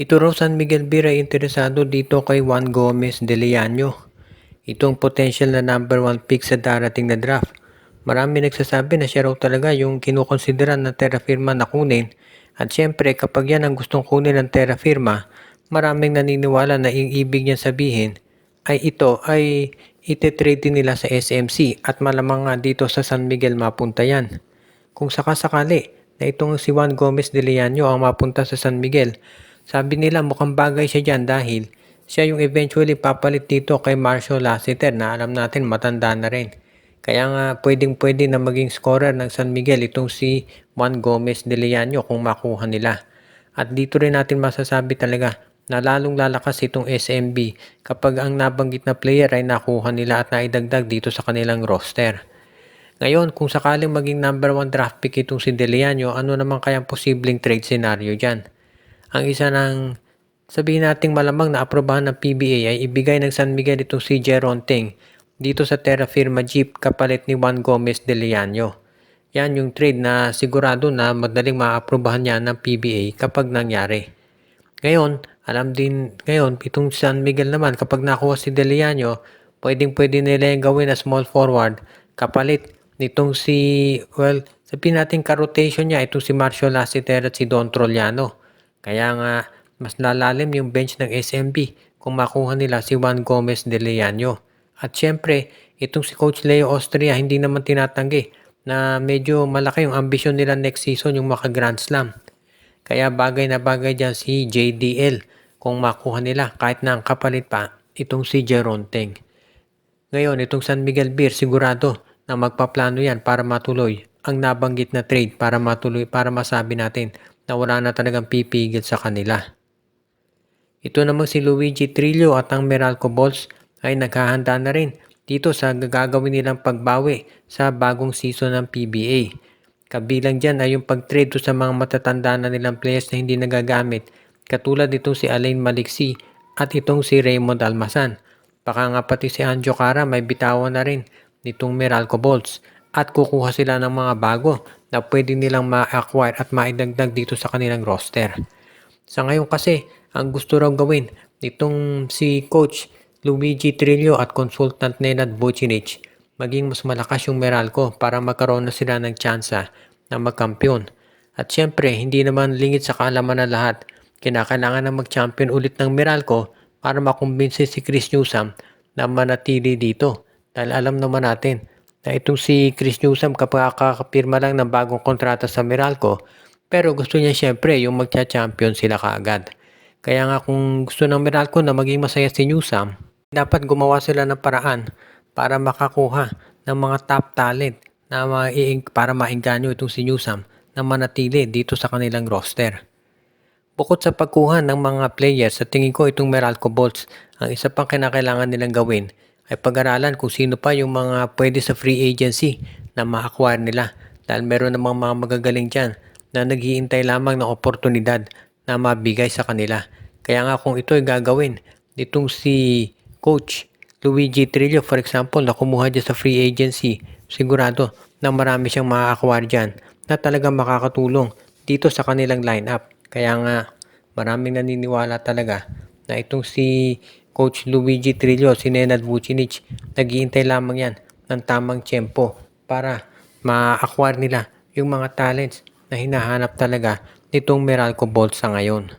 Ito raw San Miguel Beer ay interesado dito kay Juan Gomez de Leaño, itong potential na number 1 pick sa darating na draft. Marami nagsasabi na siya raw talaga yung kinukonsidera na terra firma na kunin, at syempre kapag yan ang gustong kunin ng terra firma, maraming naniniwala na yung ibig niya sabihin ay ito ay ititrade din nila sa SMC at malamang nga dito sa San Miguel mapunta yan. Kung sakasakali na itong si Juan Gomez de Leaño ang mapunta sa San Miguel, sabi nila mukhang bagay siya dyan dahil siya yung eventually papalit dito kay Marshall Lassiter na alam natin matanda na rin. Kaya nga pwedeng-pwede na maging scorer ng San Miguel itong si Juan Gomez de Leaño kung makuha nila. At dito rin natin masasabi talaga na lalong lalakas itong SMB kapag ang nabanggit na player ay nakuha nila at naidagdag dito sa kanilang roster. Ngayon, kung sakaling maging number 1 draft pick itong si De Leaño, ano naman kayang posibleng trade scenario dyan? Ang isa ng sabihin nating malamang na aprobahan ng PBA ay ibigay ng San Miguel itong si Jeron Ting dito sa Terra Firma Jeep kapalit ni Juan Gomez de Leaño. Yan yung trade na sigurado na madaling maaprobahan niya ng PBA kapag nangyari. Ngayon, itong San Miguel naman kapag nakuha si De Leaño, pwedeng-pwede nila yung gawin na small forward kapalit nitong sabihin natin ka-rotation niya itong si Marshall Lassiter at si Don Trollano. Kaya nga, mas lalalim yung bench ng SMB kung makuha nila si Juan Gomez de Leaño. At syempre, itong si Coach Leo Austria hindi naman tinatanggi na medyo malaki yung ambisyon nila next season yung maka-Grand Slam. Kaya bagay na bagay dyan si JDL kung makuha nila kahit na ang kapalit pa itong si Jeron Ting. Ngayon, itong San Miguel Beer sigurado na magpaplano yan para matuloy ang nabanggit na trade para masabi natin na wala na talagang pipigil sa kanila. Ito namang si Luigi Trillo at ang Meralco Balls ay naghahanda na rin dito sa gagawin nilang pagbawi sa bagong season ng PBA. Kabilang dyan ay yung pag-trade sa mga matatanda na nilang players na hindi nagagamit katulad itong si Alain Maliksi at itong si Raymond Almasan. Baka nga pati si Anjo Cara may bitawan na rin nitong Meralco Balls at kukuha sila ng mga bago na pwede nilang ma-acquire at maidagdag dito sa kanilang roster. Sa ngayon kasi, ang gusto raw gawin nitong si Coach Luigi Trillo at consultant Nenad Vucinic, maging mas malakas yung Meralco para magkaroon na sila ng tsansa na magkampiyon. At syempre, hindi naman lingid sa kaalaman na lahat. Kinakailangan na mag-champion ulit ng Meralco para makumbinsi si Chris Newsom na manatili dito. Dahil alam naman natin na itong si Chris Newsom kapag kakapirma lang ng bagong kontrata sa Meralco, pero gusto niya syempre yung magcha-champion sila kaagad. Kaya nga kung gusto ng Meralco na maging masaya si Newsom, dapat gumawa sila ng paraan para makakuha ng mga top talent na para maingganyo itong si Newsom na manatili dito sa kanilang roster. Bukod sa pagkuha ng mga players, sa tingin ko itong Meralco Bolts, ang isa pang kinakailangan nilang gawin ay pag-aralan kung sino pa yung mga pwede sa free agency na ma-acquire nila dahil meron namang mga magagaling dyan na naghihintay lamang ng oportunidad na mabigay sa kanila. Kaya nga kung ito ay gagawin nitong si Coach Luigi Trillo for example na kumuha dyan sa free agency, sigurado na marami siyang ma-acquire dyan na talagang makakatulong dito sa kanilang lineup. Kaya nga maraming naniniwala talaga na itong si Coach Luigi Trillo, si Nenad Vucinic, naghihintay lamang yan ng tamang tiyempo para ma-acquire nila yung mga talents na hinahanap talaga nitong Meralco Bolts sa ngayon.